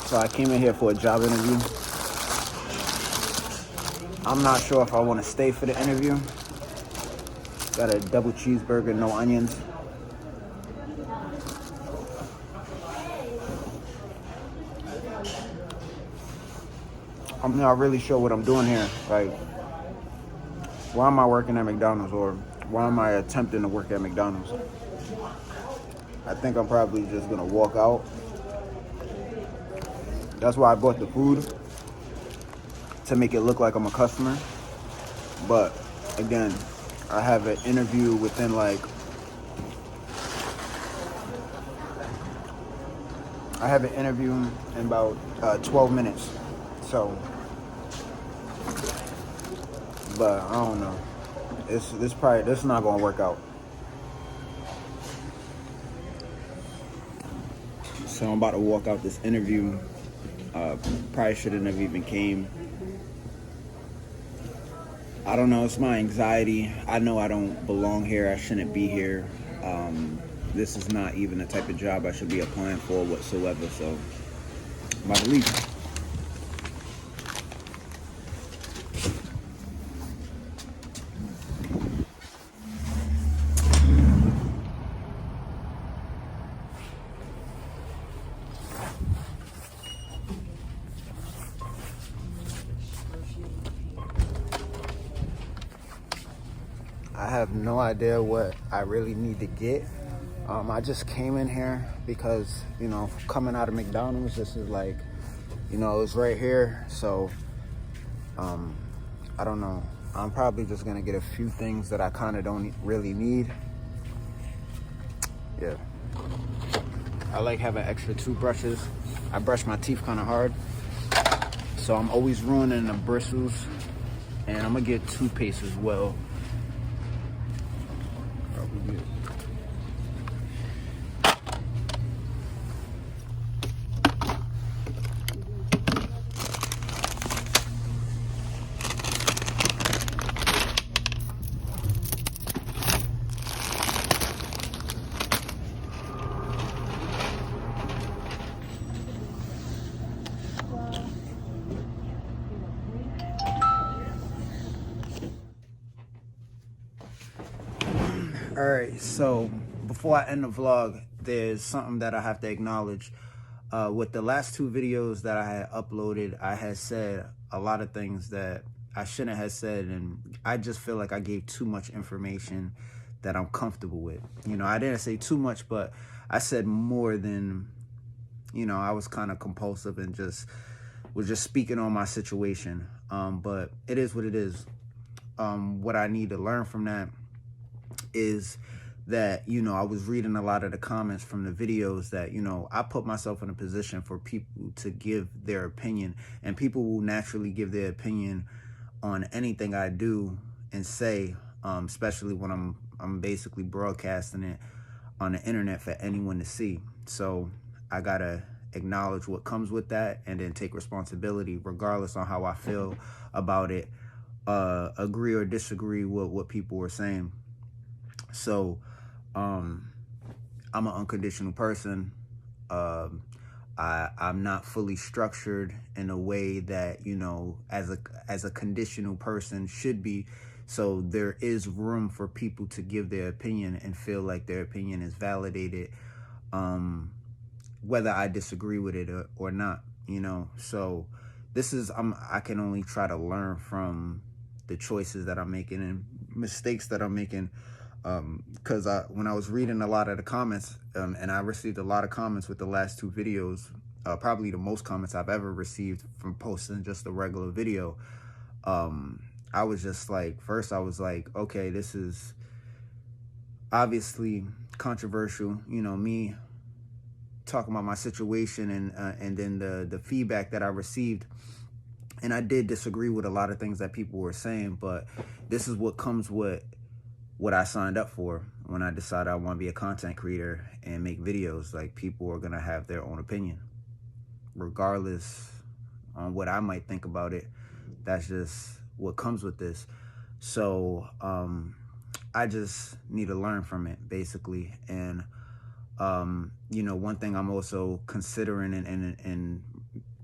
So I came in here for a job interview. I'm not sure if I want to stay for the interview. Got a double cheeseburger, no onions. I'm not really sure what I'm doing here. Like, why am I working at McDonald's, or why am I attempting to work at McDonald's? I think I'm probably just gonna walk out. That's why I bought the food, to make it look like I'm a customer. But again, I have an interview within like, in about 12 minutes. So, but I don't know. This is not gonna work out. So I'm about to walk out this interview. Probably shouldn't have even came. I don't know, it's my anxiety. I know I don't belong here. I shouldn't be here. This is not even the type of job I should be applying for whatsoever. So I'm about to leave. I have no idea what I really need to get. I just came in here because, coming out of McDonald's, this is like, it's right here. So, I don't know. I'm probably just going to get a few things that I kind of don't really need. Yeah. I like having extra toothbrushes. I brush my teeth kind of hard, so I'm always ruining the bristles. And I'm going to get toothpaste as well. All right, so before I end the vlog, there's something that I have to acknowledge. With the last two videos that I had uploaded, I had said a lot of things that I shouldn't have said, and I just feel like I gave too much information that I'm comfortable with. I didn't say too much, but I said more than, I was kind of compulsive and was just speaking on my situation. But it is what it is. What I need to learn from that is that, I was reading a lot of the comments from the videos that, I put myself in a position for people to give their opinion, and people will naturally give their opinion on anything I do and say, especially when I'm basically broadcasting it on the internet for anyone to see. So I gotta acknowledge what comes with that, and then take responsibility regardless on how I feel about it, agree or disagree with what people were saying. So I'm an unconditional person. I'm not fully structured in a way that, as a conditional person should be. So there is room for people to give their opinion and feel like their opinion is validated, whether I disagree with it or not, So this is, I can only try to learn from the choices that I'm making and mistakes that I'm making. Because when I was reading a lot of the comments, and I received a lot of comments with the last two videos, probably the most comments I've ever received from posting just a regular video. I was just like, first I was like, okay, this is obviously controversial, me talking about my situation, and then the feedback that I received. And I did disagree with a lot of things that people were saying, but this is what comes with what I signed up for when I decided I want to be a content creator and make videos. Like, people are going to have their own opinion, regardless on what I might think about it. That's just what comes with this. So I just need to learn from it, basically. And one thing I'm also considering and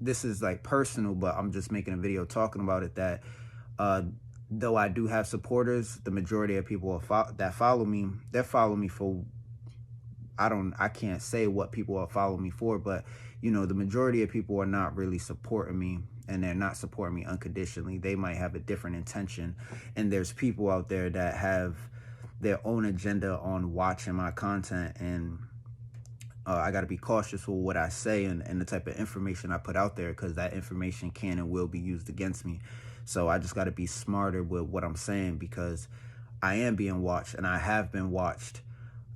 this is like personal, but I'm just making a video talking about it, that though I do have supporters, the majority of people that follow me, they're following me for, I can't say what people are following me for, but the majority of people are not really supporting me, and they're not supporting me unconditionally. They might have a different intention, and there's people out there that have their own agenda on watching my content, and I got to be cautious with what I say and the type of information I put out there, because that information can and will be used against me. So I just got to be smarter with what I'm saying, because I am being watched, and I have been watched.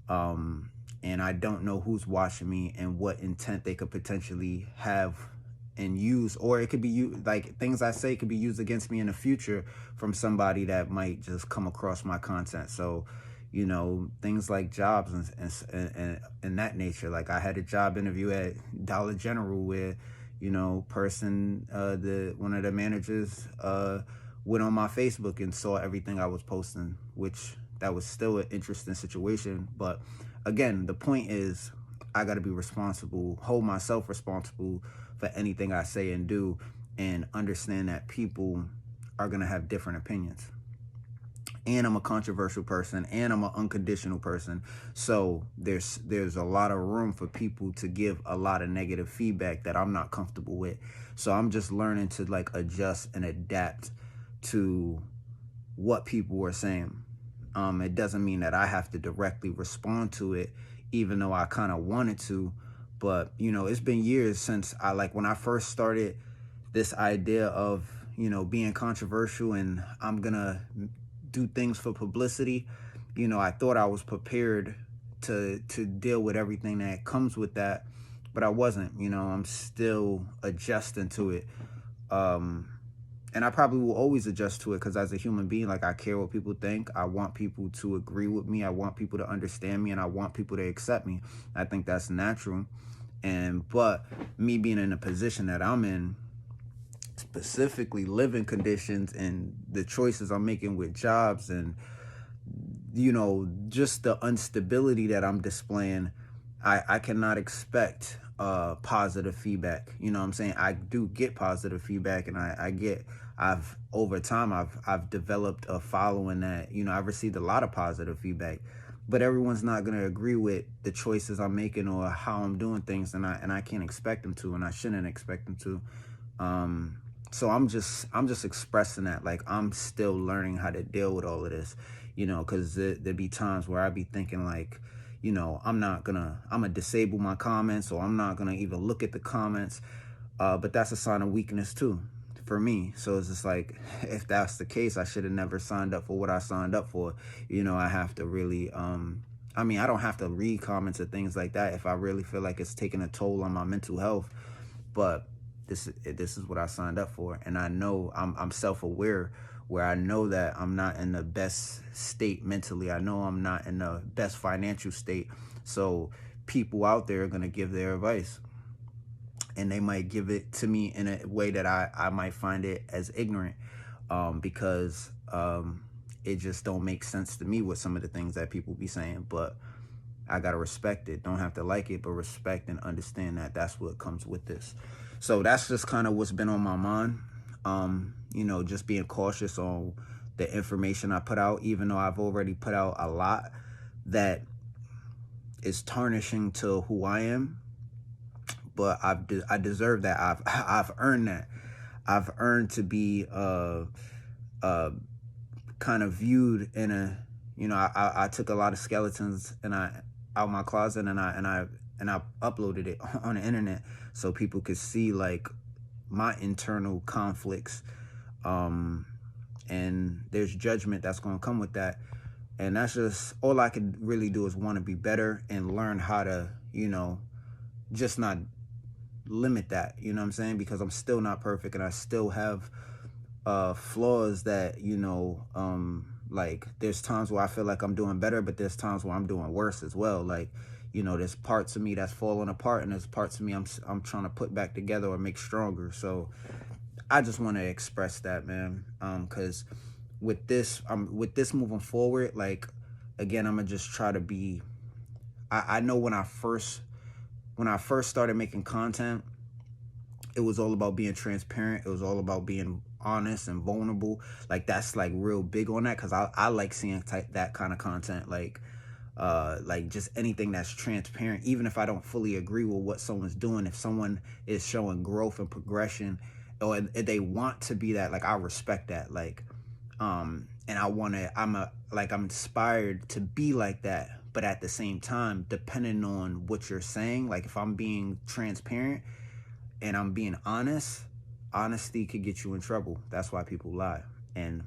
And I don't know who's watching me and what intent they could potentially have and use, or it could be like things I say could be used against me in the future from somebody that might just come across my content. So, things like jobs and that nature. Like, I had a job interview at Dollar General where, one of the managers went on my Facebook and saw everything I was posting, which that was still an interesting situation. But again, the point is, I got to be responsible, hold myself responsible for anything I say and do, and understand that people are going to have different opinions. And I'm a controversial person, and I'm an unconditional person. So there's a lot of room for people to give a lot of negative feedback that I'm not comfortable with. So I'm just learning to like adjust and adapt to what people are saying. It doesn't mean that I have to directly respond to it, even though I kind of wanted to. But, it's been years since when I first started this idea of, being controversial and I'm going to do things for publicity. I thought I was prepared to deal with everything that comes with that, but I wasn't. I'm still adjusting to it. And I probably will always adjust to it, because as a human being, I care what people think. I want people to agree with me. I want people to understand me, and I want people to accept me. I think that's natural. But me being in a position that I'm in, specifically living conditions and the choices I'm making with jobs and, just the instability that I'm displaying, I cannot expect positive feedback. You know what I'm saying? I do get positive feedback, and over time I've developed a following that, I've received a lot of positive feedback, but everyone's not going to agree with the choices I'm making or how I'm doing things, and I can't expect them to, and I shouldn't expect them to. So I'm just expressing that, I'm still learning how to deal with all of this, because there'd be times where I'd be thinking I'm gonna disable my comments, or I'm not gonna even look at the comments. But that's a sign of weakness too, for me. So it's just if that's the case, I should have never signed up for what I signed up for. I have to really, I don't have to read comments or things like that if I really feel like it's taking a toll on my mental health. But this is what I signed up for, and I know I'm self-aware, where I know that I'm not in the best state mentally. I know I'm not in the best financial state. So people out there are going to give their advice, and they might give it to me in a way that I might find it as ignorant, because it just don't make sense to me with some of the things that people be saying. But I got to respect it. Don't have to like it, but respect and understand that that's what comes with this. So that's just kind of what's been on my mind. Just being cautious on the information I put out, even though I've already put out a lot that is tarnishing to who I am. But I deserve that. I've earned that. I've earned to be kind of viewed in a, I took a lot of skeletons out my closet, and I uploaded it on the internet so people could see my internal conflicts, and there's judgment that's going to come with that, and that's just all I could really do, is want to be better and learn how to just not limit that, you know what I'm saying, because I'm still not perfect, and I still have flaws that there's times where I feel like I'm doing better, but there's times where I'm doing worse as well. There's parts of me that's falling apart, and there's parts of me I'm trying to put back together or make stronger. So I just want to express that, man. Because with this moving forward, again, I'm gonna just try to be. I know when I first started making content, it was all about being transparent. It was all about being honest and vulnerable. Like that's like real big on that, because I like seeing that kind of content. Like just anything that's transparent, even if I don't fully agree with what someone's doing. If someone is showing growth and progression, or they want to be that, like I respect that. And I'm inspired to be like that. But at the same time, depending on what you're saying, like if I'm being transparent and I'm being honest, honesty could get you in trouble. That's why people lie. And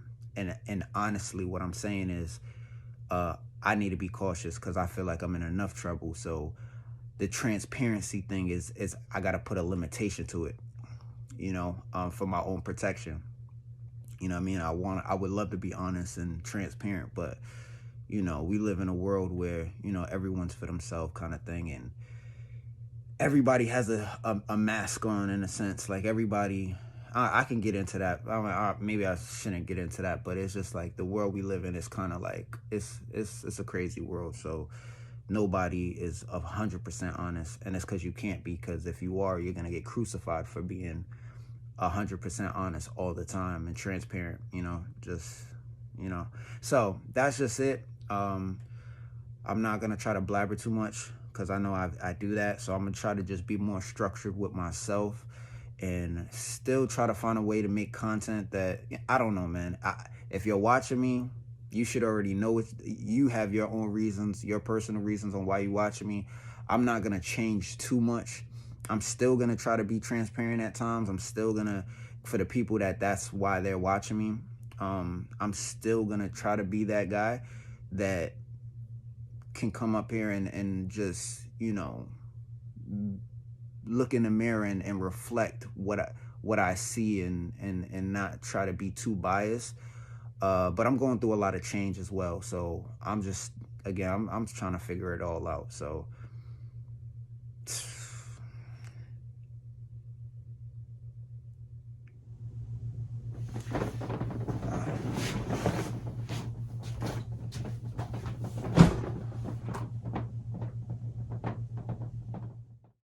honestly, what I'm saying is, I need to be cautious, because I feel like I'm in enough trouble. So the transparency thing is I got to put a limitation to it, for my own protection. You know what I mean? I would love to be honest and transparent, but we live in a world where, everyone's for themselves kind of thing. And everybody has a mask on, in a sense. Like everybody, I can get into that. Maybe I shouldn't get into that, but it's just like the world we live in is kind of like, it's a crazy world. So nobody is 100% honest. And it's because you can't be, because if you are, you're going to get crucified for being 100% honest all the time and transparent, so that's just it. I'm not going to try to blabber too much, because I know I do that. So I'm going to try to just be more structured with myself and still try to find a way to make content that, I don't know, man. If you're watching me, you should already know it. You have your own reasons, your personal reasons on why you're watching me. I'm not going to change too much. I'm still going to try to be transparent at times. I'm still going to, for the people that's why they're watching me, I'm still going to try to be that guy that can come up here and just, look in the mirror and reflect what I see, and not try to be too biased. But I'm going through a lot of change as well. So I'm just, again, I'm trying to figure it all out. So